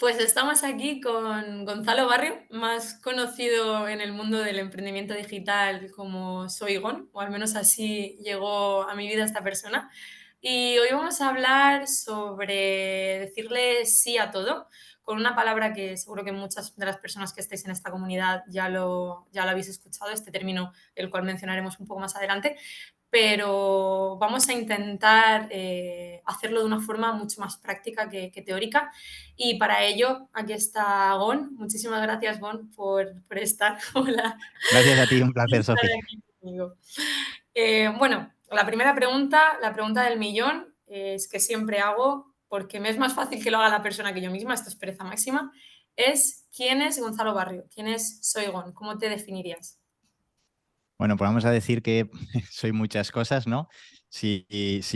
Pues estamos aquí con Gonzalo Barrio, más conocido en el mundo del emprendimiento digital como Soy Gon, o al menos así llegó a mi vida esta persona. Y hoy vamos a hablar sobre decirle sí a todo, con una palabra que seguro que muchas de las personas que estáis en esta comunidad ya lo habéis escuchado, este término, el cual mencionaremos un poco más adelante, pero vamos a intentar hacerlo de una forma mucho más práctica que teórica. Y para ello, aquí está Gon. Muchísimas gracias, Gon, por estar. Hola, Gracias a ti, un por placer, estar Sofi. aquí conmigo. Bueno, la pregunta del millón, es que siempre hago, porque me es más fácil que lo haga la persona que yo misma, esto es pereza máxima, es ¿quién es Gonzalo Barrio? ¿Quién es Soy Gon? ¿Cómo te definirías? Bueno, pues vamos a decir que soy muchas cosas, ¿no? Si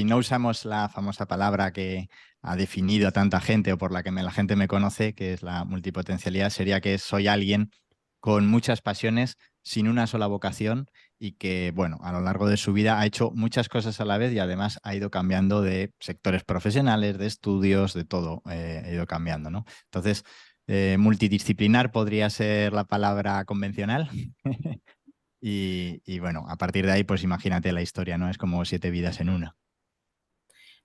no usamos la famosa palabra que ha definido a tanta gente o por la que la gente me conoce, que es la multipotencialidad, sería que soy alguien con muchas pasiones, sin una sola vocación y que, bueno, a lo largo de su vida ha hecho muchas cosas a la vez y además ha ido cambiando de sectores profesionales, de estudios, de todo, ha ido cambiando, ¿no? Entonces, multidisciplinar podría ser la palabra convencional. Y bueno, a partir de ahí, pues imagínate la historia, ¿no? Es como siete vidas en una.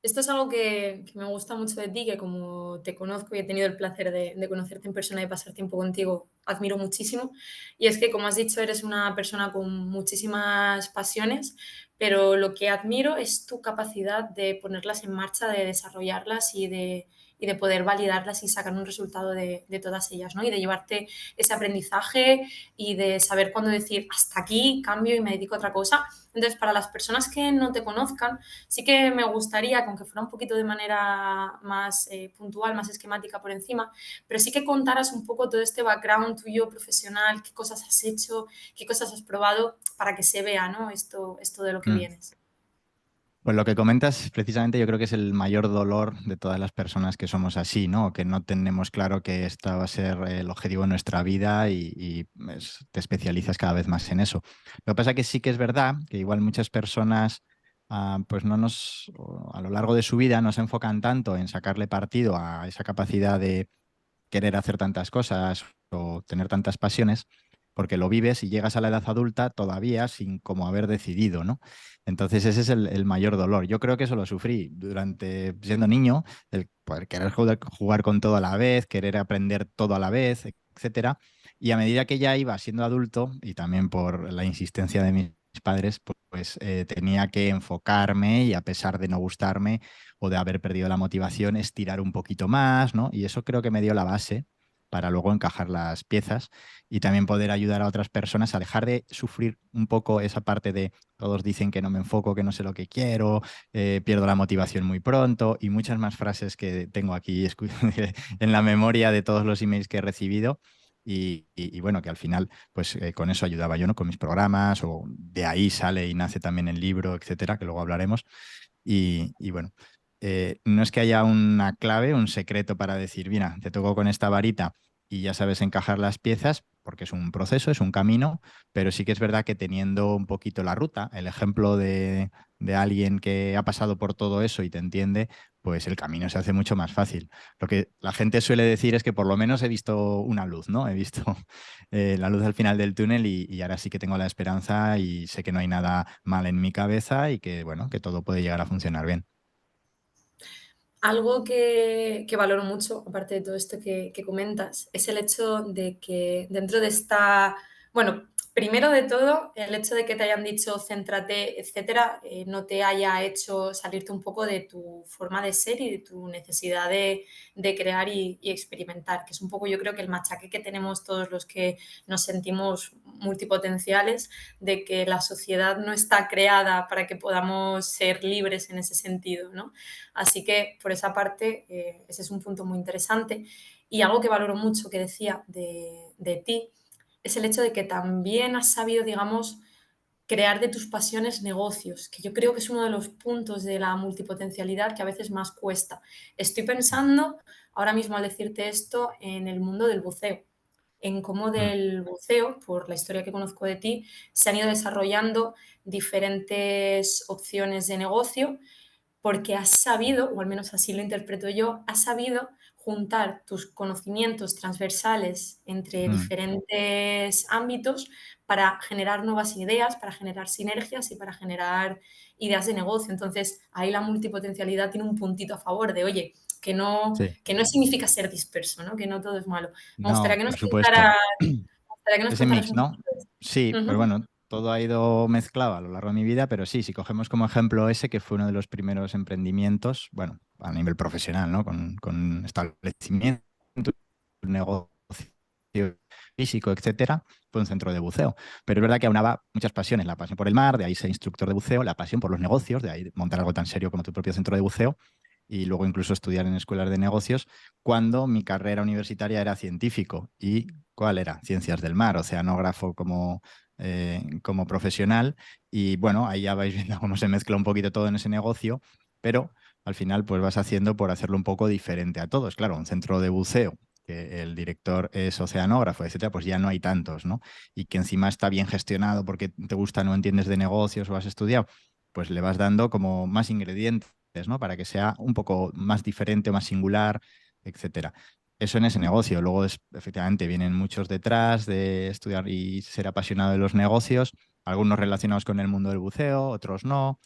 Esto es algo que me gusta mucho de ti, que como te conozco y he tenido el placer de conocerte en persona y pasar tiempo contigo, admiro muchísimo. Y es que, como has dicho, eres una persona con muchísimas pasiones, pero lo que admiro es tu capacidad de ponerlas en marcha, de desarrollarlas y de poder validarlas y sacar un resultado de todas ellas, ¿no? Y de llevarte ese aprendizaje y de saber cuándo decir hasta aquí, cambio y me dedico a otra cosa. Entonces, para las personas que no te conozcan, sí que me gustaría, que aunque fuera un poquito de manera más puntual, más esquemática por encima, pero sí que contaras un poco todo este background tuyo profesional, qué cosas has hecho, qué cosas has probado, para que se vea, ¿no? Esto de lo que Mm. vienes. Pues lo que comentas, precisamente, yo creo que es el mayor dolor de todas las personas que somos así, ¿no? Que no tenemos claro que esta va a ser el objetivo de nuestra vida y te especializas cada vez más en eso. Lo que pasa que sí que es verdad que igual muchas personas, pues no nos, o a lo largo de su vida, no se enfocan tanto en sacarle partido a esa capacidad de querer hacer tantas cosas o tener tantas pasiones, porque lo vives y llegas a la edad adulta todavía sin como haber decidido, ¿no? Entonces ese es el mayor dolor. Yo creo que eso lo sufrí durante siendo niño, el poder querer jugar con todo a la vez, querer aprender todo a la vez, etcétera. Y a medida que ya iba siendo adulto, y también por la insistencia de mis padres, pues tenía que enfocarme y a pesar de no gustarme, o de haber perdido la motivación, estirar un poquito más, ¿no? Y eso creo que me dio la base para luego encajar las piezas y también poder ayudar a otras personas a dejar de sufrir un poco esa parte de todos dicen que no me enfoco, que no sé lo que quiero, pierdo la motivación muy pronto y muchas más frases que tengo aquí en la memoria de todos los emails que he recibido. Y bueno, que al final, pues con eso ayudaba yo, ¿no? Con mis programas, o de ahí sale y nace también el libro, etcétera, que luego hablaremos. Y bueno, no es que haya una clave, un secreto para decir, mira, te toco con esta varita y ya sabes encajar las piezas, porque es un proceso, es un camino, pero sí que es verdad que teniendo un poquito la ruta, el ejemplo de alguien que ha pasado por todo eso y te entiende, pues el camino se hace mucho más fácil. Lo que la gente suele decir es que por lo menos he visto una luz, ¿no? He visto la luz al final del túnel y ahora sí que tengo la esperanza y sé que no hay nada mal en mi cabeza y que, bueno, que todo puede llegar a funcionar bien. Algo que valoro mucho, aparte de todo esto que comentas, es el hecho de que dentro de esta, bueno, primero de todo, el hecho de que te hayan dicho céntrate, etcétera, no te haya hecho salirte un poco de tu forma de ser y de tu necesidad de crear y experimentar, que es un poco yo creo que el machaque que tenemos todos los que nos sentimos multipotenciales, de que la sociedad no está creada para que podamos ser libres en ese sentido, ¿no? Así que por esa parte, ese es un punto muy interesante. Y algo que valoro mucho que decía de ti es el hecho de que también has sabido, digamos, crear de tus pasiones negocios, que yo creo que es uno de los puntos de la multipotencialidad que a veces más cuesta. Estoy pensando ahora mismo al decirte esto en el mundo del buceo, en cómo Mm. del buceo, por la historia que conozco de ti, se han ido desarrollando diferentes opciones de negocio porque has sabido, o al menos así lo interpreto yo, has sabido juntar tus conocimientos transversales entre Mm, diferentes ámbitos para generar nuevas ideas, para generar sinergias y para generar ideas de negocio. Entonces, ahí la multipotencialidad tiene un puntito a favor de, oye, sí. que no significa ser disperso, ¿no? Que no todo es malo. Me gustaría No, que nos por supuesto. contaras, me gustaría que nos Ese contaras mix, un ¿no? poquito de esto. Sí, pues Ujú. bueno, todo ha ido mezclado a lo largo de mi vida, pero sí, si cogemos como ejemplo ese, que fue uno de los primeros emprendimientos, bueno, a nivel profesional, ¿no? Con establecimiento, un negocio físico, etcétera, fue un centro de buceo. Pero es verdad que aunaba muchas pasiones, la pasión por el mar, de ahí ser instructor de buceo, la pasión por los negocios, de ahí montar algo tan serio como tu propio centro de buceo, y luego incluso estudiar en escuelas de negocios, cuando mi carrera universitaria era científico. ¿Y cuál era? Ciencias del mar, oceanógrafo como profesional. Y bueno, ahí ya vais viendo cómo se mezcla un poquito todo en ese negocio, pero al final pues vas haciendo por hacerlo un poco diferente a todos. Claro, un centro de buceo, que el director es oceanógrafo, etcétera, pues ya no hay tantos, ¿no? Y que encima está bien gestionado porque te gusta, no entiendes de negocios o has estudiado, pues le vas dando como más ingredientes, ¿no? Para que sea un poco más diferente, más singular, etcétera. Eso en ese negocio. Luego, efectivamente, vienen muchos detrás de estudiar y ser apasionado de los negocios, algunos relacionados con el mundo del buceo, otros no.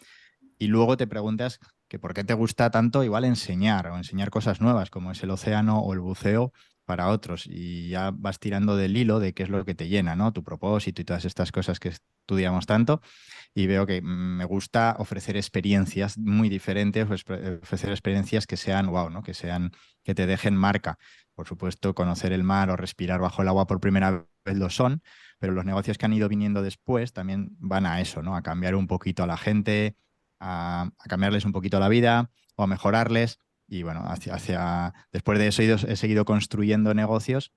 Y luego te preguntas que por qué te gusta tanto igual enseñar o enseñar cosas nuevas, como es el océano o el buceo para otros. Y ya vas tirando del hilo de qué es lo que te llena, ¿no? Tu propósito y todas estas cosas que estudiamos tanto, y veo que me gusta ofrecer experiencias muy diferentes, ofrecer experiencias que sean wow, ¿no? Que sean, que te dejen marca. Por supuesto, conocer el mar o respirar bajo el agua por primera vez lo son, pero los negocios que han ido viniendo después también van a eso, ¿no? A cambiar un poquito a la gente, a cambiarles un poquito la vida o a mejorarles. Y bueno, después de eso he seguido construyendo negocios,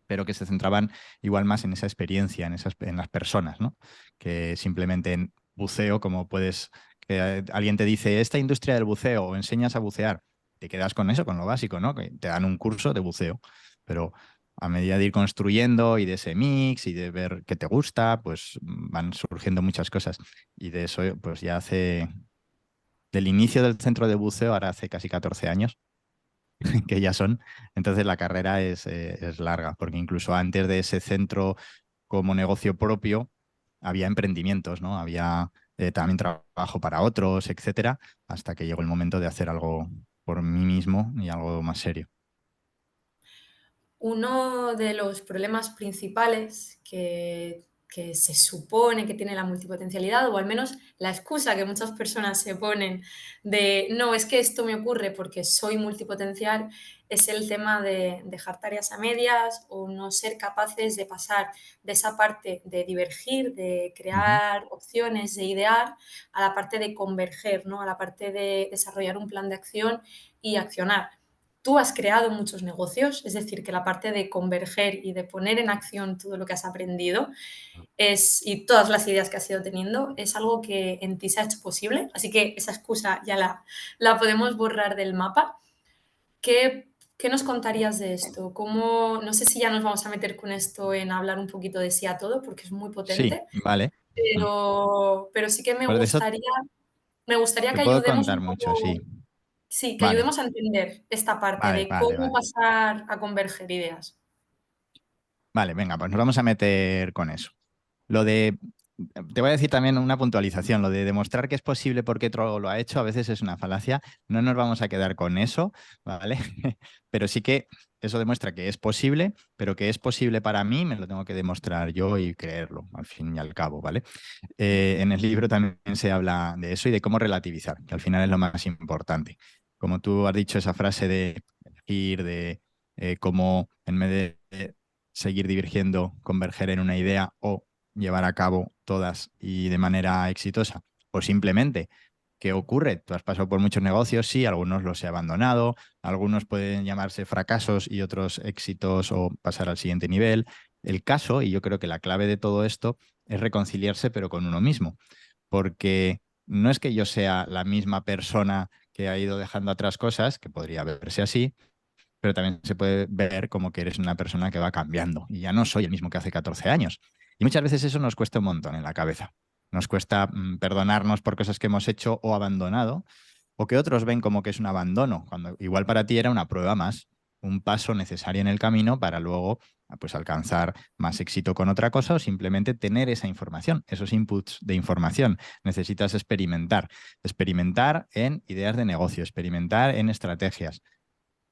pero que se centraban igual más en esa experiencia, en las personas, ¿no? Que simplemente en buceo, como puedes, que alguien te dice, esta industria del buceo, o enseñas a bucear, te quedas con eso, con lo básico, ¿no? Que te dan un curso de buceo, pero a medida de ir construyendo y de ese mix y de ver qué te gusta, pues van surgiendo muchas cosas. Y de eso, pues ya del inicio del centro de buceo, ahora hace casi 14 años, que ya son. Entonces la carrera es larga, porque incluso antes de ese centro como negocio propio había emprendimientos, ¿no? Había también trabajo para otros, etcétera, hasta que llegó el momento de hacer algo por mí mismo y algo más serio. Uno de los problemas principales que se supone que tiene la multipotencialidad, o al menos la excusa que muchas personas se ponen de no, es que esto me ocurre porque soy multipotencial, es el tema de dejar tareas a medias o no ser capaces de pasar de esa parte de divergir, de Ujú. crear opciones, de idear, a la parte de converger, ¿no? A la parte de desarrollar un plan de acción y accionar. Tú has creado muchos negocios, es decir, que la parte de converger y de poner en acción todo lo que has aprendido y todas las ideas que has ido teniendo es algo que en ti se ha hecho posible, así que esa excusa ya la podemos borrar del mapa. ¿Qué nos contarías de esto? No sé si ya nos vamos a meter con esto en hablar un poquito de sí a todo, porque es muy Sí, potente, vale. Mm. pero sí que Pues de eso me gustaría te que puedo ayudemos contar un mucho, sí. poco. Sí, que Vale, ayudemos a entender esta parte vale, de vale, cómo vale. pasar a converger ideas. Vale, venga, pues nos vamos a meter con eso. Lo de, te voy a decir también una puntualización, lo de demostrar que es posible porque otro lo ha hecho, a veces es una falacia. No nos vamos a quedar con eso, ¿vale? Pero sí que eso demuestra que es posible, pero que es posible para mí, me lo tengo que demostrar yo y creerlo, al fin y al cabo, ¿vale? En el libro también se habla de eso y de cómo relativizar, que al final es lo más importante. Como tú has dicho esa frase de elegir, de cómo en vez de seguir divergiendo, converger en una idea o llevar a cabo todas y de manera exitosa. O simplemente, ¿qué ocurre? Tú has pasado por muchos negocios, sí, algunos los he abandonado, algunos pueden llamarse fracasos y otros éxitos o pasar al siguiente nivel. El caso, y yo creo que la clave de todo esto, es reconciliarse pero con uno mismo, porque no es que yo sea la misma persona que ha ido dejando atrás cosas, que podría verse así, pero también se puede ver como que eres una persona que va cambiando y ya no soy el mismo que hace 14 años. Y muchas veces eso nos cuesta un montón en la cabeza. Nos cuesta perdonarnos por cosas que hemos hecho o abandonado, o que otros ven como que es un abandono, cuando igual para ti era una prueba más. un paso necesario en el camino para luego pues, alcanzar más éxito con otra cosa o simplemente tener esa información, esos inputs de información. Necesitas experimentar, experimentar en ideas de negocio, experimentar en estrategias,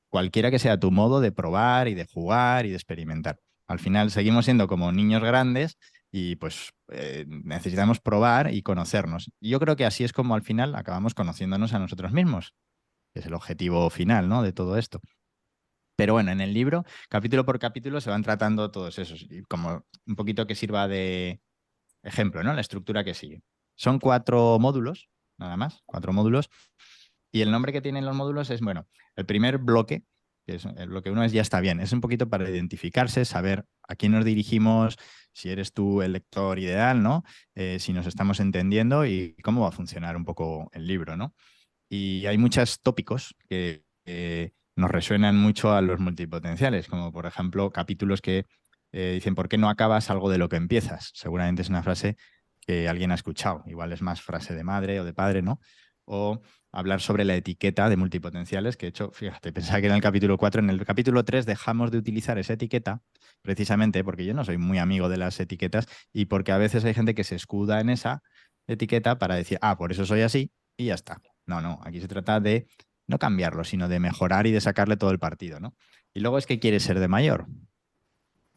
cualquiera que sea tu modo de probar y de jugar y de experimentar. Al final seguimos siendo como niños grandes y pues necesitamos probar y conocernos. Y yo creo que así es como al final acabamos conociéndonos a nosotros mismos, que es el objetivo final, ¿no? De todo esto. Pero bueno, en el libro, capítulo por capítulo, se van tratando todos esos, y como un poquito que sirva de ejemplo, ¿no? La estructura que sigue. Son 4 módulos, nada más, 4 módulos, y el nombre que tienen los módulos es, bueno, el primer bloque, que es el bloque 1 es ya está bien, es un poquito para identificarse, saber a quién nos dirigimos, si eres tú el lector ideal, ¿no? Si nos estamos entendiendo y cómo va a funcionar un poco el libro, ¿no? Y hay muchos tópicos que nos resuenan mucho a los multipotenciales, como por ejemplo capítulos que dicen, ¿por qué no acabas algo de lo que empiezas? Seguramente es una frase que alguien ha escuchado, igual es más frase de madre o de padre, ¿no? O hablar sobre la etiqueta de multipotenciales, que de hecho, fíjate, pensaba que era en el capítulo 4, en el capítulo 3 dejamos de utilizar esa etiqueta, precisamente porque yo no soy muy amigo de las etiquetas y porque a veces hay gente que se escuda en esa etiqueta para decir, ah, por eso soy así y ya está. No, no, aquí se trata de no cambiarlo, sino de mejorar y de sacarle todo el partido, ¿no? Y luego es que quieres ser de mayor.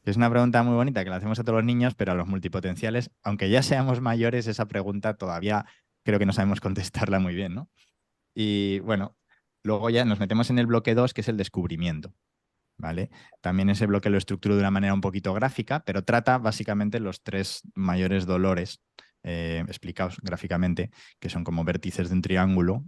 Es una pregunta muy bonita que le hacemos a todos los niños, pero a los multipotenciales, aunque ya seamos mayores, esa pregunta todavía creo que no sabemos contestarla muy bien, ¿no? Y bueno, luego ya nos metemos en el bloque 2, que es el descubrimiento, ¿vale? También ese bloque lo estructuro de una manera un poquito gráfica, pero trata básicamente los 3 mayores dolores explicados gráficamente, que son como vértices de un triángulo,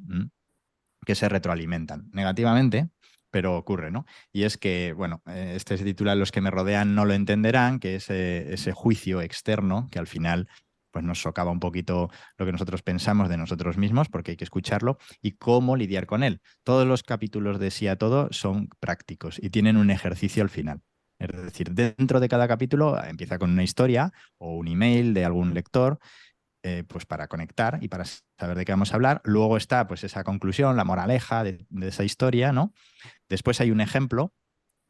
que se retroalimentan negativamente, pero ocurre, ¿no? Y es que, bueno, este se titula Los que me rodean no lo entenderán, que es ese juicio externo que al final pues nos socava un poquito lo que nosotros pensamos de nosotros mismos, porque hay que escucharlo, y cómo lidiar con él. Todos los capítulos de Sí a Todo son prácticos y tienen un ejercicio al final. Es decir, dentro de cada capítulo empieza con una historia o un email de algún lector pues para conectar y para saber de qué vamos a hablar. Luego está pues esa conclusión, la moraleja de esa historia, ¿no? Después hay un ejemplo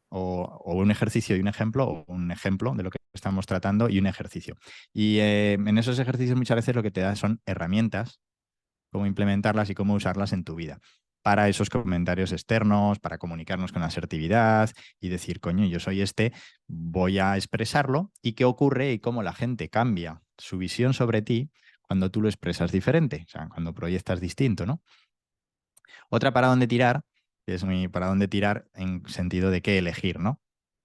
o un ejercicio y un ejemplo, o un ejemplo de lo que estamos tratando y un ejercicio. Y en esos ejercicios muchas veces lo que te da son herramientas, cómo implementarlas y cómo usarlas en tu vida. Para esos comentarios externos, para comunicarnos con asertividad y decir, coño, yo soy este, voy a expresarlo y qué ocurre y cómo la gente cambia su visión sobre ti cuando tú lo expresas diferente, o sea, cuando proyectas distinto, ¿no? Otra para dónde tirar, que es muy para dónde tirar en sentido de qué elegir, ¿no?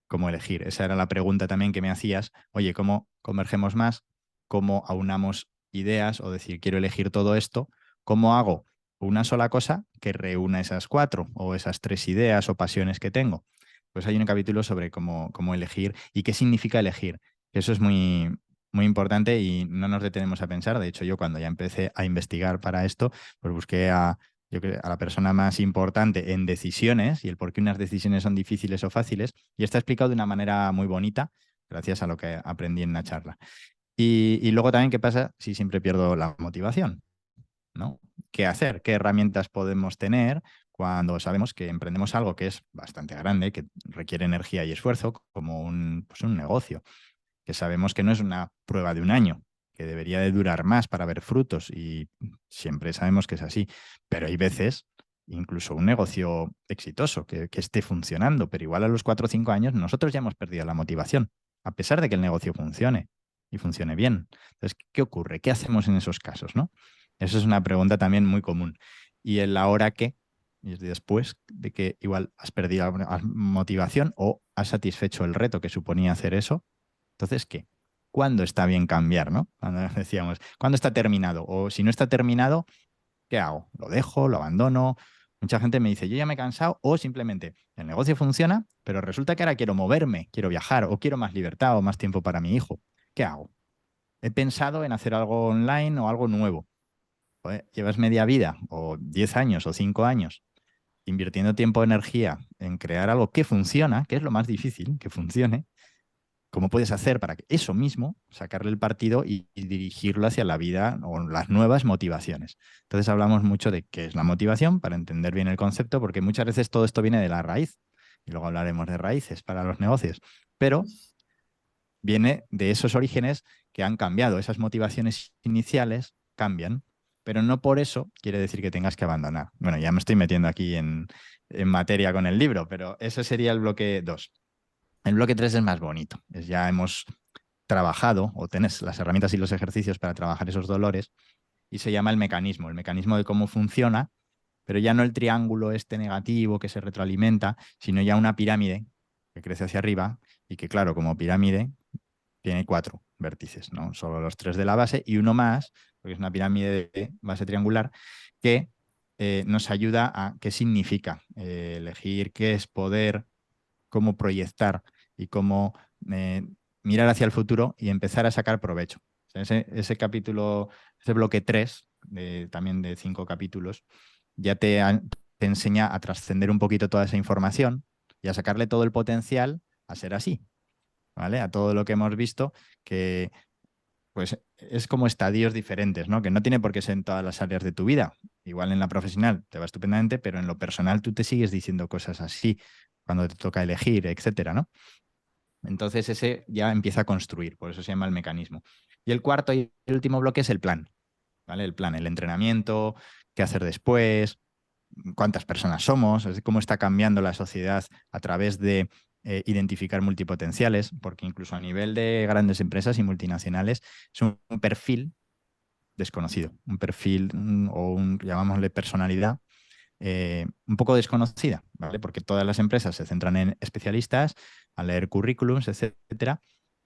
¿Cómo elegir? Esa era la pregunta también que me hacías. Oye, ¿cómo convergemos más? ¿Cómo aunamos ideas o decir, quiero elegir todo esto? ¿Cómo hago una sola cosa que reúna esas 4 o esas 3 ideas o pasiones que tengo? Pues hay un capítulo sobre cómo elegir y qué significa elegir. Eso es muy, muy importante y no nos detenemos a pensar. De hecho, yo cuando ya empecé a investigar para esto, pues busqué yo creo, a la persona más importante en decisiones y el por qué unas decisiones son difíciles o fáciles. Y está explicado de una manera muy bonita, gracias a lo que aprendí en la charla. Y luego también, ¿qué pasa si siempre pierdo la motivación? ¿No? ¿Qué hacer? ¿Qué herramientas podemos tener cuando sabemos que emprendemos algo que es bastante grande, que requiere energía y esfuerzo, como pues un negocio? Que sabemos que no es una prueba de un año, que debería de durar más para ver frutos y siempre sabemos que es así, pero hay veces, incluso un negocio exitoso, que esté funcionando, pero igual a los 4 o 5 años nosotros ya hemos perdido la motivación, a pesar de que el negocio funcione y funcione bien. Entonces, ¿qué ocurre? ¿Qué hacemos en esos casos, no? Eso es una pregunta también muy común. Y en la hora que, y es después de que igual has perdido la motivación o has satisfecho el reto que suponía hacer eso, entonces, ¿qué? ¿Cuándo está bien cambiar, no? Cuando decíamos, ¿cuándo está terminado? O si no está terminado, ¿qué hago? ¿Lo dejo? ¿Lo abandono? Mucha gente me dice, yo ya me he cansado, o simplemente el negocio funciona, pero resulta que ahora quiero moverme, quiero viajar, o quiero más libertad o más tiempo para mi hijo. ¿Qué hago? He pensado en hacer algo online o algo nuevo. Joder, llevas media vida, o 10 años, o 5 años, invirtiendo tiempo, energía en crear algo que funciona, que es lo más difícil, que funcione. ¿Cómo puedes hacer para que eso mismo, sacarle el partido y dirigirlo hacia la vida o las nuevas motivaciones? Entonces hablamos mucho de qué es la motivación para entender bien el concepto, porque muchas veces todo esto viene de la raíz. y luego hablaremos de raíces para los negocios, pero viene de esos orígenes que han cambiado, esas motivaciones iniciales cambian, pero no por eso quiere decir que tengas que abandonar. Bueno, ya me estoy metiendo aquí en materia con el libro, pero ese sería el bloque 2. El bloque 3 es más bonito, ya hemos trabajado o tenés las herramientas y los ejercicios para trabajar esos dolores y se llama el mecanismo de cómo funciona, pero ya no el triángulo este negativo que se retroalimenta, sino ya una pirámide que crece hacia arriba y que, claro, como pirámide tiene 4 vértices, ¿no? Solo los 3 de la base y uno más, porque es una pirámide de base triangular, que nos ayuda a qué significa elegir qué es poder, cómo proyectar y cómo eh, mirar hacia el futuro y empezar a sacar provecho. O sea, ese capítulo, ese bloque 3, también de 5 capítulos, ya te enseña a trascender un poquito toda esa información y a sacarle todo el potencial a ser así, ¿vale? A todo lo que hemos visto, que pues es como estadios diferentes, ¿no? Que no tiene por qué ser en todas las áreas de tu vida. Igual en la profesional te va estupendamente, pero en lo personal tú te sigues diciendo cosas así cuando te toca elegir, etcétera, ¿no? Entonces ese ya empieza a construir, por eso se llama el mecanismo. Y el cuarto y el último bloque es el plan, ¿vale? El plan, el entrenamiento, qué hacer después, cuántas personas somos, es cómo está cambiando la sociedad a través de identificar multipotenciales, porque incluso a nivel de grandes empresas y multinacionales es un perfil desconocido, un perfil o llamámosle personalidad un poco desconocida, ¿vale? Porque todas las empresas se centran en especialistas, a leer currículums, etcétera,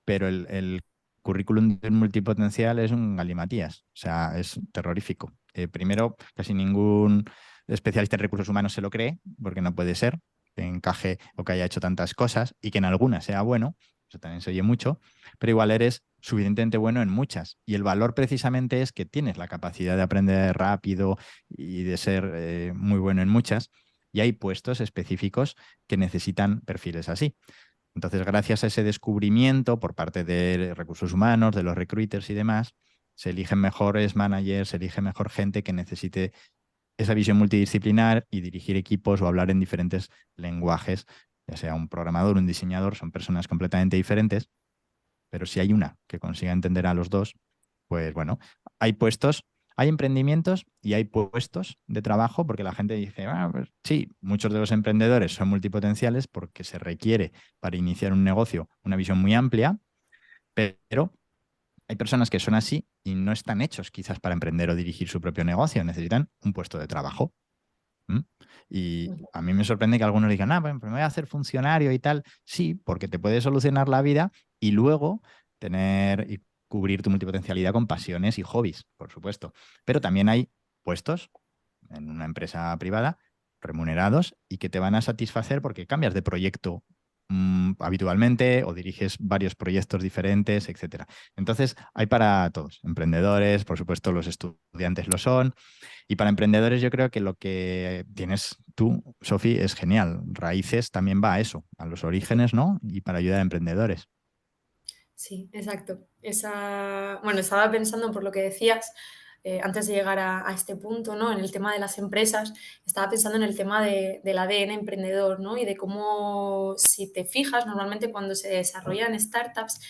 pero el currículum del multipotencial es un galimatías, o sea, es terrorífico. Primero, casi ningún especialista en recursos humanos se lo cree, porque no puede ser que encaje o que haya hecho tantas cosas y que en algunas sea bueno, eso también se oye mucho, pero igual eres suficientemente bueno en muchas. Y el valor precisamente es que tienes la capacidad de aprender rápido y de ser muy bueno en muchas, y hay puestos específicos que necesitan perfiles así. Entonces, gracias a ese descubrimiento por parte de recursos humanos, de los recruiters y demás, se eligen mejores managers, se elige mejor gente que necesite esa visión multidisciplinar y dirigir equipos o hablar en diferentes lenguajes, ya sea un programador, un diseñador, son personas completamente diferentes, pero si hay una que consiga entender a los dos, pues bueno, hay puestos, hay emprendimientos y hay puestos de trabajo porque la gente dice, ah, pues sí, muchos de los emprendedores son multipotenciales porque se requiere para iniciar un negocio una visión muy amplia, pero hay personas que son así y no están hechos quizás para emprender o dirigir su propio negocio, necesitan un puesto de trabajo. ¿Mm? Y a mí me sorprende que algunos digan, ah, pues me voy a hacer funcionario y tal. Sí, porque te puede solucionar la vida y luego tener y cubrir tu multipotencialidad con pasiones y hobbies, por supuesto. Pero también hay puestos en una empresa privada remunerados y que te van a satisfacer porque cambias de proyecto habitualmente o diriges varios proyectos diferentes, etcétera. Entonces, hay para todos, emprendedores, por supuesto, los estudiantes lo son, y para emprendedores yo creo que lo que tienes tú, Sofi, es genial. Raíces también va a eso, a los Sí. orígenes, ¿no? Y para ayudar a emprendedores. Sí, exacto. Bueno, estaba pensando por lo que decías, antes de llegar a este punto, ¿no? En el tema de las empresas, estaba pensando en el tema del ADN emprendedor, ¿no? Y de cómo, si te fijas, normalmente cuando se desarrollan startups,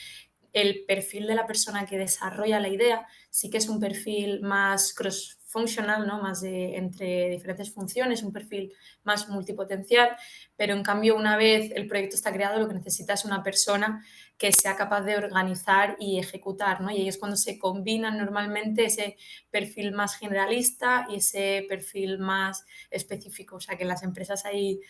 el perfil de la persona que desarrolla la idea sí que es un perfil más cross-functional, ¿no? Más entre diferentes funciones, un perfil más multipotencial, pero en cambio, una vez el proyecto está creado, lo que necesita es una persona que sea capaz de organizar y ejecutar, ¿no? Y ahí es cuando se combinan normalmente ese perfil más generalista y ese perfil más específico. O sea, que en las empresas hay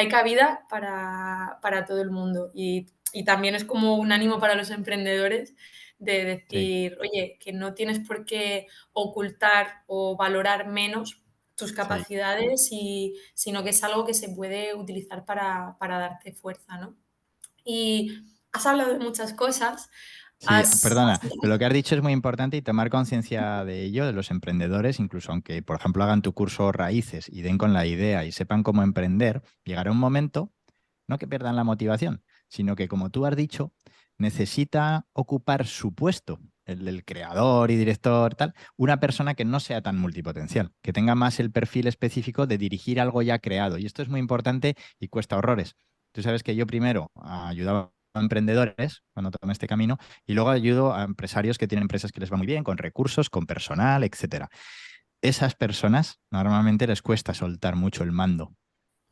cabida para todo el mundo. Y también es como un ánimo para los emprendedores de Sí, decir, oye, que no tienes por qué ocultar o valorar menos tus sí. capacidades, sino que es algo que se puede utilizar para darte fuerza, ¿no? Y has hablado de muchas cosas. Sí, Has perdona, pero lo que has dicho es muy importante y tomar conciencia de ello, de los emprendedores, incluso aunque, por ejemplo, hagan tu curso Raíces y den con la idea y sepan cómo emprender, llegará un momento, no que pierdan la motivación, sino que, como tú has dicho, necesita ocupar su puesto, el del creador y director, tal, una persona que no sea tan multipotencial, que tenga más el perfil específico de dirigir algo ya creado. Y esto es muy importante y cuesta horrores. Tú sabes que yo primero ayudaba a emprendedores cuando tomé este camino y luego ayudo a empresarios que tienen empresas que les va muy bien, con recursos, con personal, etcétera. Esas personas normalmente les cuesta soltar mucho el mando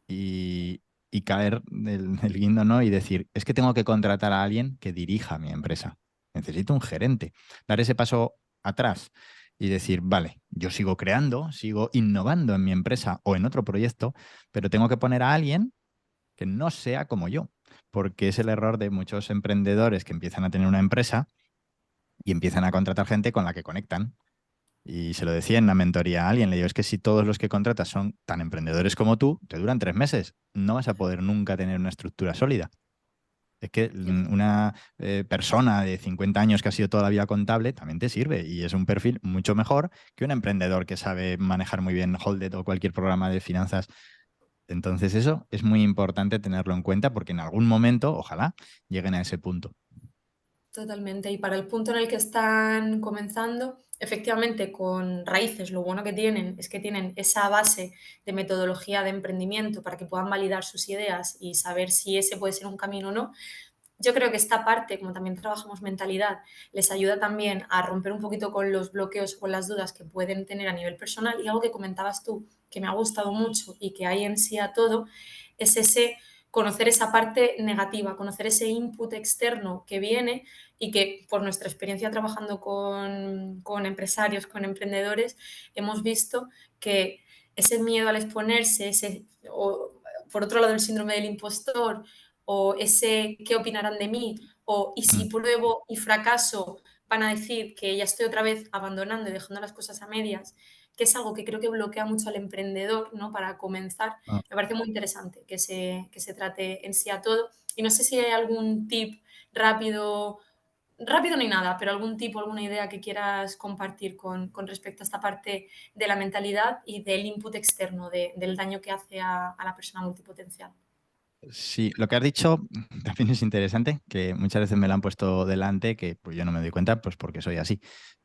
y, y caer del guindo, ¿no? Y decir, es que tengo que contratar a alguien que dirija mi empresa. Necesito un gerente. Dar ese paso atrás y decir, vale, yo sigo creando, sigo innovando en mi empresa o en otro proyecto, pero tengo que poner a alguien que no sea como yo, porque es el error de muchos emprendedores que empiezan a tener una empresa y empiezan a contratar gente con la que conectan. Y se lo decía en la mentoría a alguien, le digo, es que si todos los que contratas son tan emprendedores como tú, te duran 3 meses. No vas a poder nunca tener una estructura sólida. Es que una persona de 50 años que ha sido toda la vida contable también te sirve y es un perfil mucho mejor que un emprendedor que sabe manejar muy bien Holded o cualquier programa de finanzas. Entonces eso es muy importante tenerlo en cuenta porque en algún momento, ojalá, lleguen a ese punto. Totalmente. Y para el punto en el que están comenzando, efectivamente, con Raíces, lo bueno que tienen es que tienen esa base de metodología de emprendimiento para que puedan validar sus ideas y saber si ese puede ser un camino o no. Yo creo que esta parte, como también trabajamos mentalidad, les ayuda también a romper un poquito con los bloqueos o con las dudas que pueden tener a nivel personal. Y algo que comentabas tú, que me ha gustado mucho y que hay en sí a todo, es ese conocer esa parte negativa, conocer ese input externo que viene y que por nuestra experiencia trabajando con empresarios, con emprendedores, hemos visto que ese miedo al exponerse, o por otro lado el síndrome del impostor, o ese qué opinarán de mí, o y si Mm. pruebo y fracaso, van a decir que ya estoy otra vez abandonando y dejando las cosas a medias, que es algo que creo que bloquea mucho al emprendedor, ¿no? Para comenzar. Ah. Me parece muy interesante que se trate en sí a todo. Y no sé si hay algún tip rápido, rápido ni nada, pero algún tipo, alguna idea que quieras compartir con respecto a esta parte de la mentalidad y del input externo, del daño que hace a la persona multipotencial. Sí, lo que has dicho también es interesante, que muchas veces me lo han puesto delante, que pues yo no me doy cuenta, pues porque soy así,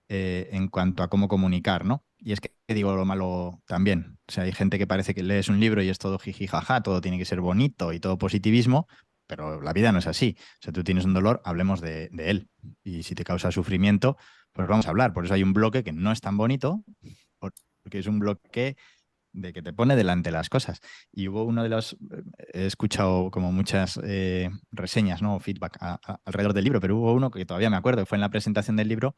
en cuanto a cómo comunicar, ¿no? Y es que digo lo malo también. O sea, hay gente que parece que lees un libro y es todo jiji jaja, todo tiene que ser bonito y todo positivismo, pero la vida no es así. O sea, tú tienes un dolor, hablemos de él. Y si te causa sufrimiento, pues vamos a hablar. Por eso hay un bloque que no es tan bonito, porque es un bloque de que te pone delante las cosas. Y hubo uno de los, he escuchado como muchas reseñas, ¿no? O feedback alrededor del libro, pero hubo uno que todavía me acuerdo, que fue en la presentación del libro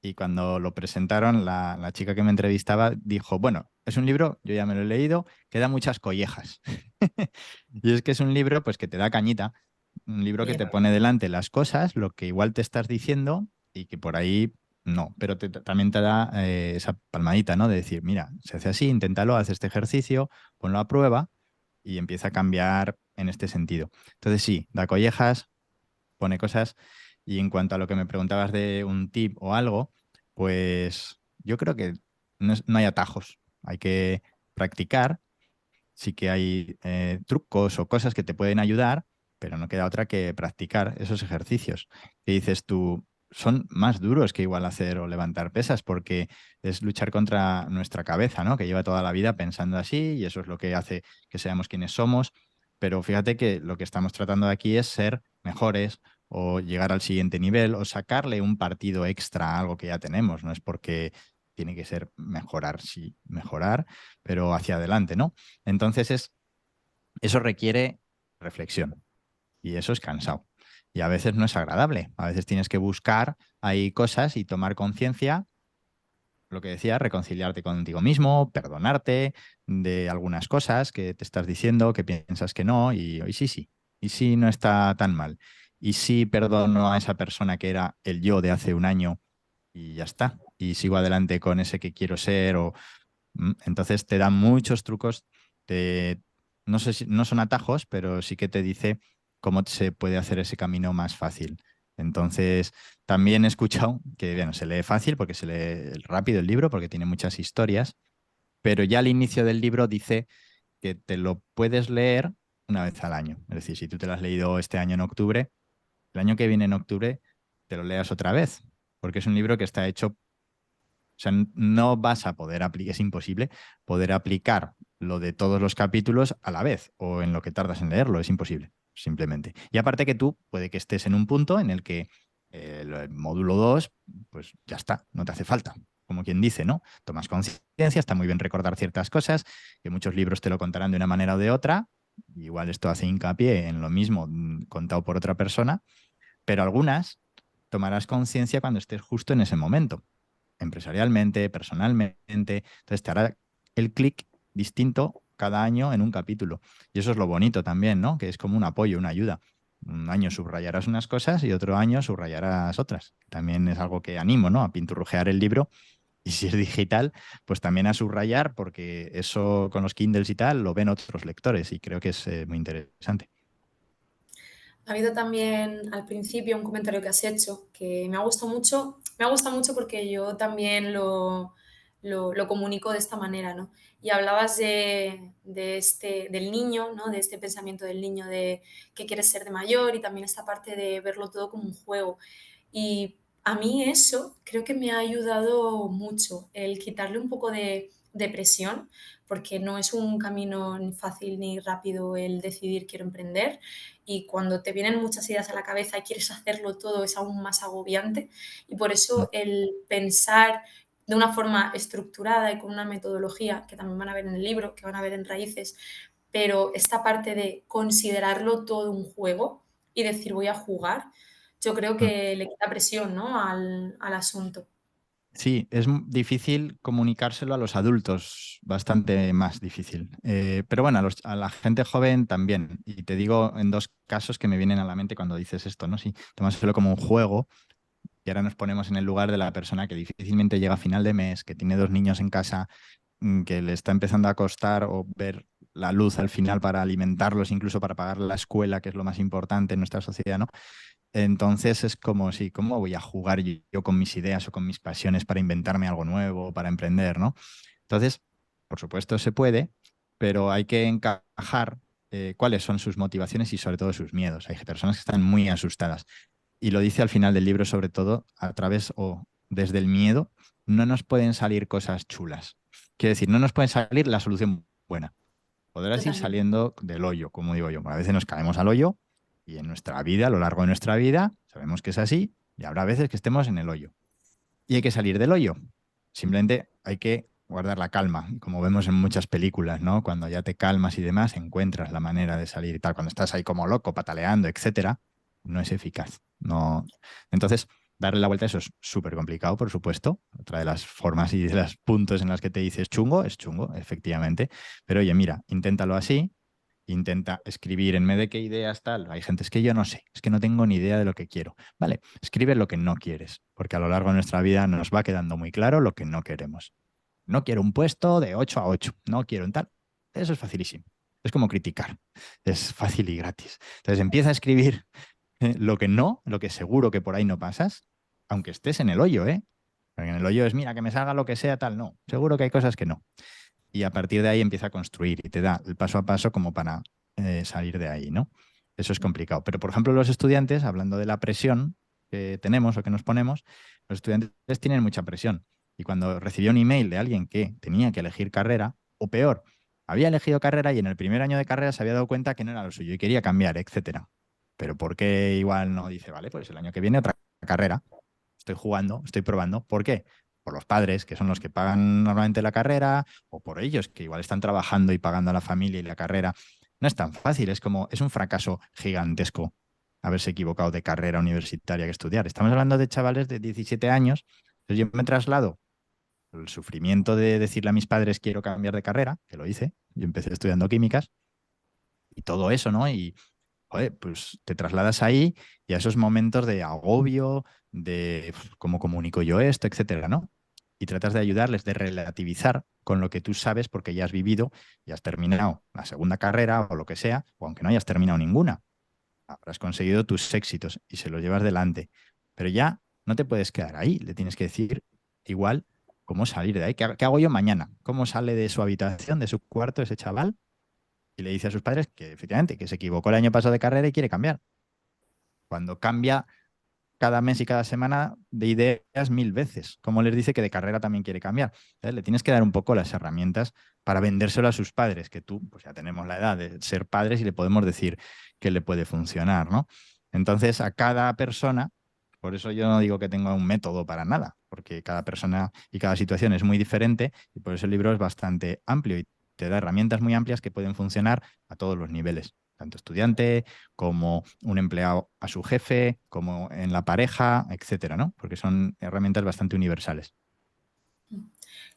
y cuando lo presentaron, la chica que me entrevistaba dijo, bueno, es un libro, yo ya me lo he leído, que da muchas collejas. Y es que es un libro pues que te da cañita, un libro que Bien. te pone delante las cosas, lo que igual te estás diciendo y que por ahí no, pero también te da esa palmadita, ¿no? De decir, mira, se hace así, inténtalo, haz este ejercicio, ponlo a prueba y empieza a cambiar en este sentido. Entonces sí, da collejas, pone cosas. Y en cuanto a lo que me preguntabas de un tip o algo, pues yo creo que no hay atajos. Hay que practicar. Sí que hay trucos o cosas que te pueden ayudar, pero no queda otra que practicar esos ejercicios. Que dices tú, son más duros que igual hacer o levantar pesas, porque es luchar contra nuestra cabeza, ¿no? Que lleva toda la vida pensando así y eso es lo que hace que seamos quienes somos. Pero fíjate que lo que estamos tratando de aquí es ser mejores o llegar al siguiente nivel o sacarle un partido extra a algo que ya tenemos. No es porque tiene que ser mejorar, sí, mejorar, pero hacia adelante, ¿no? Entonces eso requiere reflexión y eso es cansado. Y a veces no es agradable. A veces tienes que buscar ahí cosas y tomar conciencia, lo que decía, reconciliarte contigo mismo, perdonarte de algunas cosas que te estás diciendo, que piensas que no, y hoy sí, sí. Y sí no está tan mal. Y sí perdono a esa persona que era el yo de hace un año y ya está. Y sigo adelante con ese que quiero ser o entonces te da muchos trucos, te, no sé si no son atajos, pero sí que te dice cómo se puede hacer ese camino más fácil. Entonces, también he escuchado que, bueno, se lee fácil porque se lee rápido el libro, porque tiene muchas historias, pero ya al inicio del libro dice que te lo puedes leer una vez al año. Es decir, si tú te lo has leído este año en octubre, el año que viene en octubre te lo leas otra vez, porque es un libro que está hecho, o sea, no vas a poder aplicar, es imposible poder aplicar lo de todos los capítulos a la vez o en lo que tardas en leerlo, es imposible, simplemente. Y aparte que tú puede que estés en un punto en el que el módulo 2 pues ya está, no te hace falta. Como quien dice, ¿no? Tomas conciencia, está muy bien recordar ciertas cosas, que muchos libros te lo contarán de una manera o de otra. Igual esto hace hincapié en lo mismo contado por otra persona, pero algunas tomarás conciencia cuando estés justo en ese momento, empresarialmente, personalmente. Entonces te hará el clic distinto cada año en un capítulo. Y eso es lo bonito también, ¿no? Que es como un apoyo, una ayuda. Un año subrayarás unas cosas y otro año subrayarás otras. También es algo que animo, ¿no? A pinturrujear el libro. Y si es digital, pues también a subrayar, porque eso con los Kindles y tal lo ven otros lectores y creo que es muy interesante. Ha habido también al principio un comentario que has hecho que me ha gustado mucho. Me ha gustado mucho porque yo también lo comunico de esta manera, ¿no? Y hablabas del niño, ¿no? De este pensamiento del niño de que quiere ser de mayor y también esta parte de verlo todo como un juego. Y a mí eso creo que me ha ayudado mucho, el quitarle un poco de presión, porque no es un camino ni fácil ni rápido el decidir quiero emprender y cuando te vienen muchas ideas a la cabeza y quieres hacerlo todo es aún más agobiante y por Mm. eso el pensar de una forma estructurada y con una metodología que también van a ver en el libro, que van a ver en Raíces, pero esta parte de considerarlo todo un juego y decir voy a jugar, yo creo Mm. que le quita presión, ¿no? al asunto. Sí, es difícil comunicárselo a los adultos, bastante más difícil. Pero bueno, a la gente joven también. Y te digo en dos casos que me vienen a la mente cuando dices esto, ¿no? Si tomárselo como un juego y ahora nos ponemos en el lugar de la persona que difícilmente llega a final de mes, que tiene dos niños en casa, que le está empezando a costar o ver la luz al final para alimentarlos, incluso para pagar la escuela, que es lo más importante en nuestra sociedad, ¿no? Entonces es como si, ¿cómo voy a jugar yo con mis ideas o con mis pasiones para inventarme algo nuevo, para emprender, ¿no? Entonces, por supuesto se puede, pero hay que encajar cuáles son sus motivaciones y sobre todo sus miedos. Hay personas que están muy asustadas y lo dice al final del libro, sobre todo a través o desde el miedo, no nos pueden salir cosas chulas. Quiere decir, no nos puede salir la solución buena. Podrás ir Totalmente. saliendo del hoyo, como digo yo. A veces nos caemos al hoyo y en nuestra vida, a lo largo de nuestra vida, sabemos que es así y habrá veces que estemos en el hoyo. Y hay que salir del hoyo. Simplemente hay que guardar la calma, como vemos en muchas películas, ¿no? Cuando ya te calmas y demás, encuentras la manera de salir y tal. Cuando estás ahí como loco, pataleando, etcétera, no es eficaz. No. Entonces, darle la vuelta a eso es súper complicado, por supuesto. Otra de las formas y de los puntos en las que te dices chungo, es chungo, efectivamente. Pero oye, mira, inténtalo así, intenta escribir en vez de qué ideas tal. Hay gente, es que yo no sé, es que no tengo ni idea de lo que quiero. Vale, escribe lo que no quieres, porque a lo largo de nuestra vida nos va quedando muy claro lo que no queremos. No quiero un puesto de 8 a 8, no quiero un tal. Eso es facilísimo. Es como criticar. Es fácil y gratis. Entonces empieza a escribir lo que no, lo que seguro que por ahí no pasas, aunque estés en el hoyo, ¿eh? Porque en el hoyo es, mira, que me salga lo que sea, tal, no. Seguro que hay cosas que no. Y a partir de ahí empieza a construir y te da el paso a paso como para salir de ahí, ¿no? Eso es complicado. Pero, por ejemplo, los estudiantes, hablando de la presión que tenemos o que nos ponemos, los estudiantes tienen mucha presión. Y cuando recibía un email de alguien que tenía que elegir carrera, o peor, había elegido carrera y en el primer año de carrera se había dado cuenta que no era lo suyo y quería cambiar, etcétera. Pero ¿por qué igual no dice, vale, pues el año que viene otra carrera? Estoy jugando, estoy probando. ¿Por qué? Por los padres, que son los que pagan normalmente la carrera, o por ellos, que igual están trabajando y pagando a la familia y la carrera. No es tan fácil, es como, es un fracaso gigantesco haberse equivocado de carrera universitaria que estudiar. Estamos hablando de chavales de 17 años, entonces yo me traslado el sufrimiento de decirle a mis padres quiero cambiar de carrera, que lo hice, yo empecé estudiando químicas, y todo eso, ¿no? Y joder, pues te trasladas ahí y a esos momentos de agobio, de cómo comunico yo esto, etcétera, ¿no? Y tratas de ayudarles, de relativizar con lo que tú sabes porque ya has vivido y has terminado la segunda carrera o lo que sea, o aunque no hayas terminado ninguna, habrás conseguido tus éxitos y se los llevas delante. Pero ya no te puedes quedar ahí, le tienes que decir igual cómo salir de ahí. ¿Qué hago yo mañana? ¿Cómo sale de su habitación, de su cuarto ese chaval? Y le dice a sus padres que efectivamente, que se equivocó el año pasado de carrera y quiere cambiar. Cuando cambia cada mes y cada semana de ideas 1000 veces, como les dice que de carrera también quiere cambiar. Entonces, le tienes que dar un poco las herramientas para vendérselo a sus padres, que tú, pues ya tenemos la edad de ser padres y le podemos decir que le puede funcionar, ¿no? Entonces, a cada persona, por eso yo no digo que tenga un método para nada, porque cada persona y cada situación es muy diferente y por eso el libro es bastante amplio y te da herramientas muy amplias que pueden funcionar a todos los niveles, tanto estudiante como un empleado a su jefe, como en la pareja, etcétera, ¿no? Porque son herramientas bastante universales.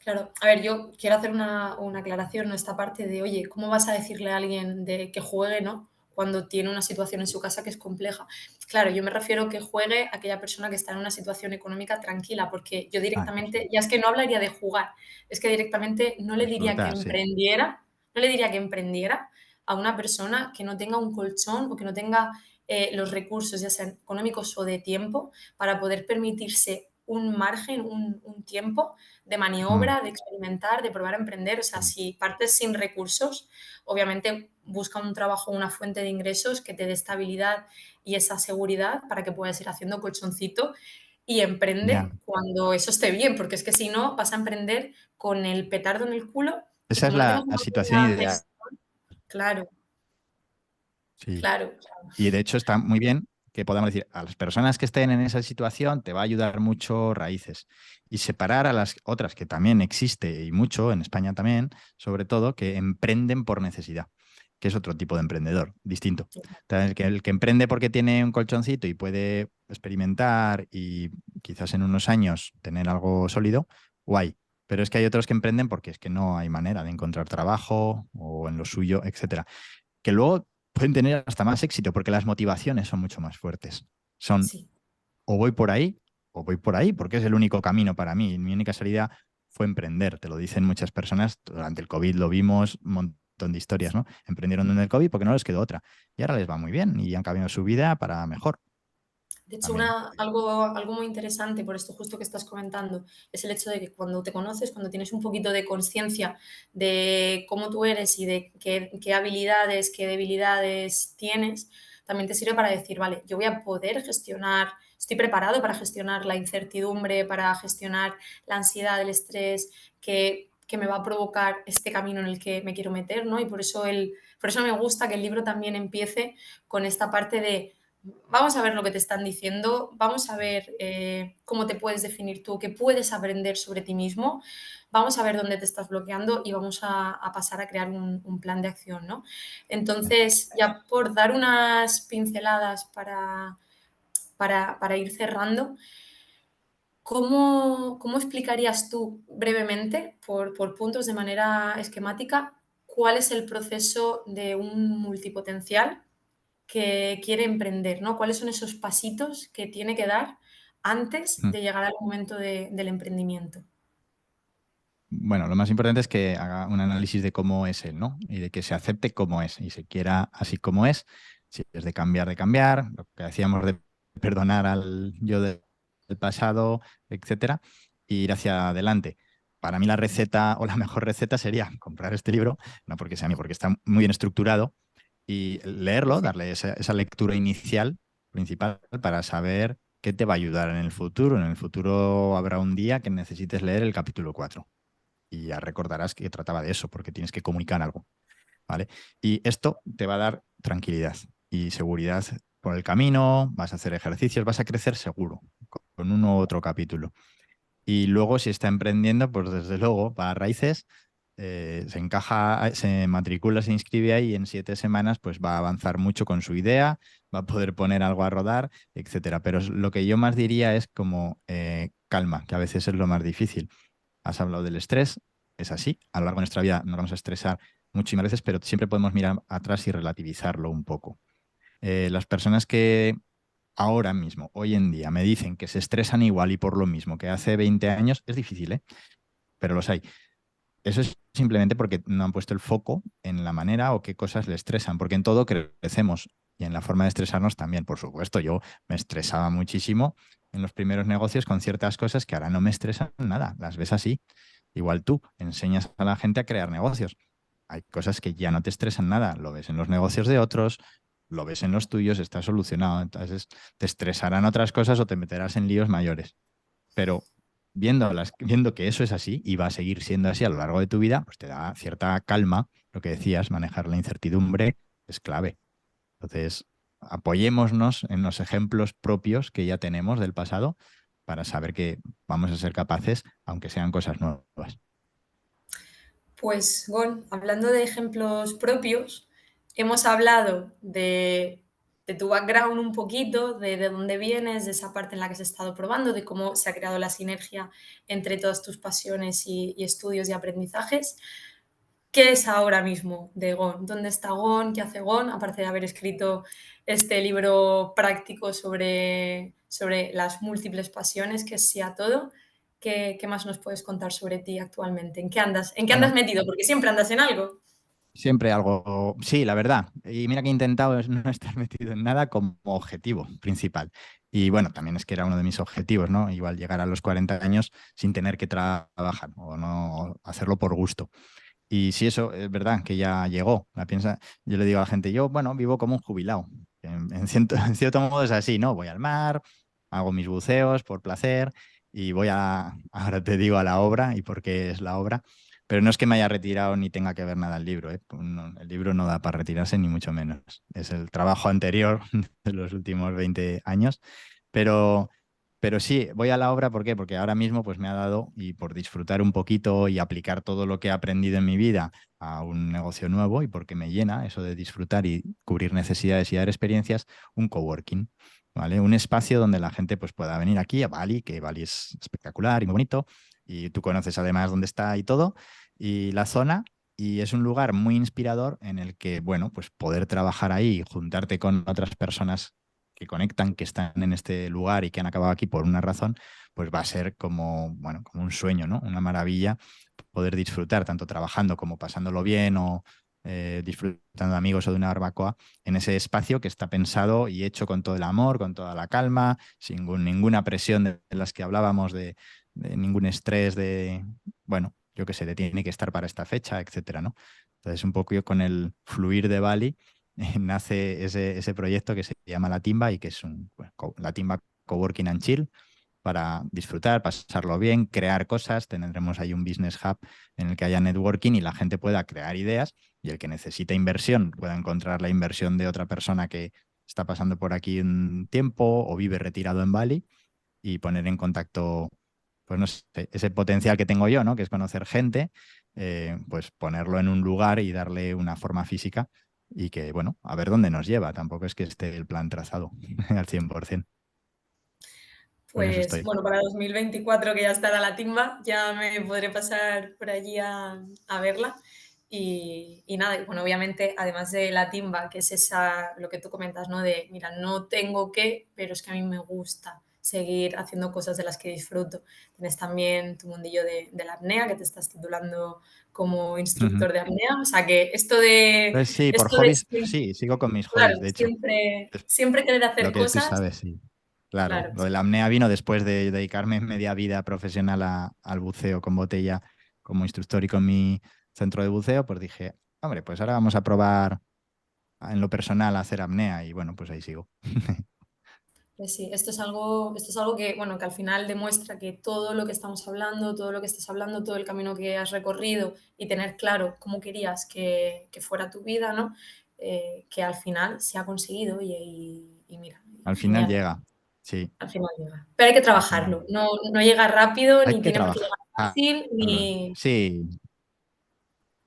Claro, a ver, yo quiero hacer una aclaración, ¿no? Esta parte de, oye, ¿cómo vas a decirle a alguien de que juegue, ¿no? Cuando tiene una situación en su casa que es compleja. Claro, yo me refiero que juegue a aquella persona que está en una situación económica tranquila, porque yo Ah, eso. directamente, ya es que no hablaría de jugar, es que directamente no le diría que Disfrutar, sí. emprendiera, no le diría que emprendiera a una persona que no tenga un colchón o que no tenga los recursos, ya sean económicos o de tiempo, para poder permitirse un margen, un tiempo de Mm, maniobra, de experimentar, de probar a emprender. O sea, sí. si partes sin recursos, obviamente busca un trabajo, una fuente de ingresos que te dé estabilidad y esa seguridad para que puedas ir haciendo colchoncito y Ya. emprende cuando eso esté bien, porque es que si no, vas a emprender con el petardo en el culo y Esa es como no tengas la una situación oportunidad de ideal. gestión, claro, Sí. claro, Y de hecho está muy bien que podamos decir a las personas que estén en esa situación te va a ayudar mucho Raíces y separar a las otras que también existe y mucho en España también, sobre todo, que emprenden por necesidad, que es otro tipo de emprendedor, distinto. Entonces, el que emprende porque tiene un colchoncito y puede experimentar y quizás en unos años tener algo sólido, guay. Pero es que hay otros que emprenden porque es que no hay manera de encontrar trabajo o en lo suyo, etcétera, que luego pueden tener hasta más éxito porque las motivaciones son mucho más fuertes. Son sí. o voy por ahí, porque es el único camino para mí. Mi única salida fue emprender, te lo dicen muchas personas. Durante el COVID lo vimos, un montón de historias, ¿no? Emprendieron en el COVID porque no les quedó otra. Y ahora les va muy bien y han cambiado su vida para mejor De hecho, también. algo muy interesante por esto justo que estás comentando es el hecho de que cuando te conoces, cuando tienes un poquito de conciencia de cómo tú eres y de qué habilidades, qué debilidades tienes, también te sirve para decir, vale, yo voy a poder gestionar, estoy preparado para gestionar la incertidumbre, para gestionar la ansiedad, el estrés que me va a provocar este camino en el que me quiero meter, ¿no? Y por eso me gusta que el libro también empiece con esta parte de vamos a ver lo que te están diciendo, vamos a ver cómo te puedes definir tú, qué puedes aprender sobre ti mismo, vamos a ver dónde te estás bloqueando y vamos a pasar a crear un plan de acción, ¿no? Entonces, ya por dar unas pinceladas para ir cerrando, ¿cómo explicarías tú brevemente, por puntos de manera esquemática, cuál es el proceso de un multipotencial que quiere emprender, ¿no? ¿Cuáles son esos pasitos que tiene que dar antes Mm. de llegar al momento del emprendimiento? Bueno, lo más importante es que haga un análisis de cómo es él, ¿no? Y de que se acepte como es y se quiera así como es. Si es de cambiar, lo que decíamos de perdonar al yo del pasado, etcétera, e ir hacia adelante. Para mí la receta o la mejor receta sería comprar este libro, no porque sea mío, porque está muy bien estructurado, y leerlo, Perfecto. darle esa lectura inicial, principal, para saber qué te va a ayudar en el futuro. En el futuro habrá un día que necesites leer el capítulo 4 y ya recordarás que trataba de eso, porque tienes que comunicar algo, ¿vale? Y esto te va a dar tranquilidad y seguridad por el camino, vas a hacer ejercicios, vas a crecer seguro con uno u otro capítulo. Y luego, si está emprendiendo, pues desde luego, para Raíces, se encaja, se matricula, se inscribe ahí y en 7 semanas pues va a avanzar mucho con su idea, va a poder poner algo a rodar, etcétera. Pero lo que yo más diría es como calma, que a veces es lo más difícil. Has hablado del estrés, es así. A lo largo de nuestra vida nos vamos a estresar muchísimas veces, pero siempre podemos mirar atrás y relativizarlo un poco. Las personas que ahora mismo, hoy en día, me dicen que se estresan igual y por lo mismo que hace 20 años, es difícil, ¿eh? Pero los hay. Eso es simplemente porque no han puesto el foco en la manera o qué cosas le estresan, porque en todo crecemos y en la forma de estresarnos también, por supuesto. Yo me estresaba muchísimo en los primeros negocios con ciertas cosas que ahora no me estresan nada, las ves así. Igual tú enseñas a la gente a crear negocios. Hay cosas que ya no te estresan nada, lo ves en los negocios de otros, lo ves en los tuyos, está solucionado. Entonces te estresarán otras cosas o te meterás en líos mayores. Pero viendo que eso es así y va a seguir siendo así a lo largo de tu vida, pues te da cierta calma. Lo que decías, manejar la incertidumbre es clave. Entonces, apoyémonos en los ejemplos propios que ya tenemos del pasado para saber que vamos a ser capaces, aunque sean cosas nuevas. Pues, Gon, hablando de ejemplos propios, hemos hablado de tu background un poquito, de dónde vienes, de esa parte en la que has estado probando, de cómo se ha creado la sinergia entre todas tus pasiones y estudios y aprendizajes. ¿Qué es ahora mismo de Gon? ¿Dónde está Gon? ¿Qué hace Gon? Aparte de haber escrito este libro práctico sobre las múltiples pasiones, que es sí a todo. ¿Qué más nos puedes contar sobre ti actualmente? ¿En qué andas? ¿En qué andas Bueno, metido? Porque siempre andas en algo. siempre algo, sí, la verdad. Y mira que he intentado es no estar metido en nada como objetivo principal. Y bueno, también es que era uno de mis objetivos, ¿no? Igual llegar a los 40 años sin tener que trabajar o no hacerlo por gusto. Y si eso es verdad que ya llegó, yo le digo a la gente, yo, bueno, vivo como un jubilado. En cierto modo es así, ¿no? Voy al mar, hago mis buceos por placer y ahora te digo, a la obra y por qué es la obra. Pero no es que me haya retirado ni tenga que ver nada el libro, ¿eh? Pues el libro no da para retirarse ni mucho menos. Es el trabajo anterior de los últimos 20 años. Pero, pero sí, voy a la obra, ¿por qué? Porque ahora mismo pues me ha dado, y por disfrutar un poquito y aplicar todo lo que he aprendido en mi vida a un negocio nuevo, y porque me llena eso de disfrutar y cubrir necesidades y dar experiencias, un coworking, ¿vale? Un espacio donde la gente pues pueda venir aquí a Bali, que Bali es espectacular y muy bonito, y tú conoces además dónde está y todo, y la zona. Y es un lugar muy inspirador en el que, bueno, pues poder trabajar ahí, juntarte con otras personas que conectan, que están en este lugar y que han acabado aquí por una razón, pues va a ser como, bueno, como un sueño, ¿no? Una maravilla poder disfrutar tanto trabajando como pasándolo bien o disfrutando de amigos o de una barbacoa en ese espacio que está pensado y hecho con todo el amor, con toda la calma, sin ninguna presión de las que hablábamos, de ningún estrés, bueno, yo qué sé, de tiene que estar para esta fecha, etcétera, ¿no? Entonces, un poco yo con el fluir de Bali nace ese proyecto que se llama La Timba y que es La Timba Coworking and Chill para disfrutar, pasarlo bien, crear cosas. Tendremos ahí un business hub en el que haya networking y la gente pueda crear ideas y el que necesita inversión pueda encontrar la inversión de otra persona que está pasando por aquí un tiempo o vive retirado en Bali y poner en contacto, pues no sé, ese potencial que tengo yo, ¿no? Que es conocer gente, pues ponerlo en un lugar y darle una forma física y que, bueno, a ver dónde nos lleva. Tampoco es que esté el plan trazado al 100%. Pues eso Pues estoy. bueno, para 2024 que ya estará la timba, ya me podré pasar por allí a verla. Y nada, y bueno, obviamente, además de la timba, que es esa, lo que tú comentas, ¿no? De, mira, no tengo que, pero es que a mí me gusta seguir haciendo cosas de las que disfruto. Tienes también tu mundillo de la apnea, que te estás titulando como Ujú. instructor de apnea. O sea que Pues sí, por esto de hobbies, sí, sigo con mis claro, hobbies, de hecho. siempre, Es siempre querer lo hacer que tú cosas, sabes, sí. Claro, claro. lo de la apnea vino después de dedicarme media vida profesional al buceo con botella como instructor y con mi centro de buceo, pues dije, hombre, pues ahora vamos a probar en lo personal a hacer apnea y bueno, pues ahí sigo. Pues sí, esto es algo que, bueno, que al final demuestra que todo lo que estamos hablando, todo lo que estás hablando, todo el camino que has recorrido y tener claro cómo querías que fuera tu vida, ¿no? Que al final se ha conseguido y mira, Al final genial, llega, sí, al final llega. Pero hay que al final trabajarlo, llega. no, no llega rápido, Hay ni que tiene por qué llegar trabajarlo. fácil, ni... Sí,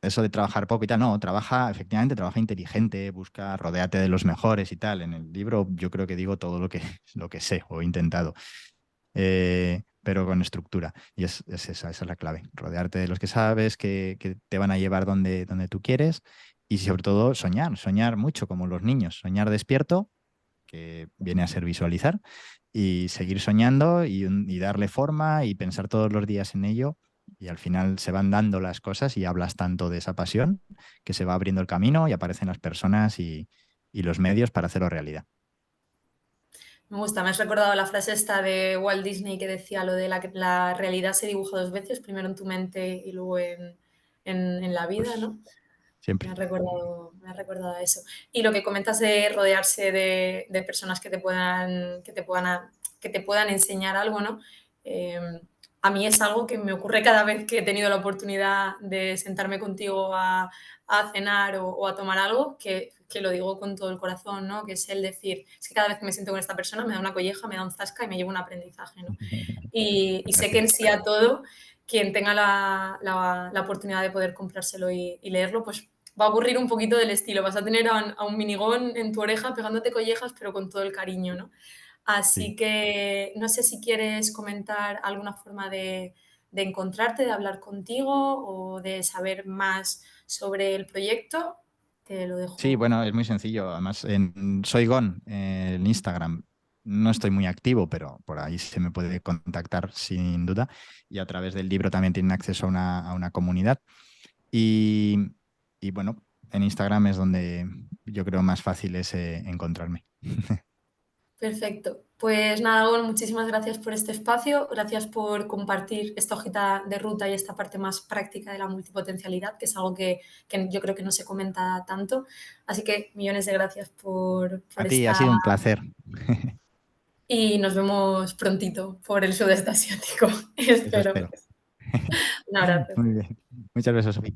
eso de trabajar poco y tal, no, efectivamente, trabaja inteligente, busca, rodéate de los mejores y tal. En el libro yo creo que digo todo lo que sé o he intentado, pero con estructura. Y esa es la clave, rodearte de los que sabes, que te van a llevar donde tú quieres y sobre todo soñar mucho como los niños, soñar despierto, que viene a ser visualizar, y seguir soñando y darle forma y pensar todos los días en ello. Y al final se van dando las cosas y hablas tanto de esa pasión que se va abriendo el camino y aparecen las personas y los medios para hacerlo realidad. Me gusta, me has recordado la frase esta de Walt Disney que decía lo de la realidad se dibuja dos veces, primero en tu mente y luego en la vida, Pues ¿no? siempre. Me ha recordado a eso. Y lo que comentas de rodearse personas que te puedan enseñar algo, ¿no? Eh, a mí es algo que me ocurre cada vez que he tenido la oportunidad de sentarme contigo a cenar o a tomar algo, que lo digo con todo el corazón, ¿no? Que es el decir, es que cada vez que me siento con esta persona me da una colleja, me da un zasca y me llevo un aprendizaje, ¿no? Y sé que en Gracias. sí a todo, quien tenga la oportunidad de poder comprárselo y leerlo, pues va a ocurrir un poquito del estilo. Vas a tener a un minigón en tu oreja pegándote collejas, pero con todo el cariño, ¿no? Sí. Así que no sé si quieres comentar alguna forma de encontrarte, de hablar contigo o de saber más sobre el proyecto. Te lo Sí, dejo. bueno, es muy sencillo. Además, en Soy Gon, en Instagram, no estoy muy activo, pero por ahí se me puede contactar sin duda. Y a través del libro también tienen acceso a una comunidad. Y, y bueno, en Instagram es donde yo creo más fácil es encontrarme. Perfecto. Pues nada, Gon, muchísimas gracias por este espacio, gracias por compartir esta hojita de ruta y esta parte más práctica de la multipotencialidad, que es algo que yo creo que no se comenta tanto. Así que millones de gracias por A ti ha esta. sido un placer. Y nos vemos prontito por el sudeste asiático. Eso Espero. espero. Un abrazo. Muy bien. Muchas gracias, Sofía.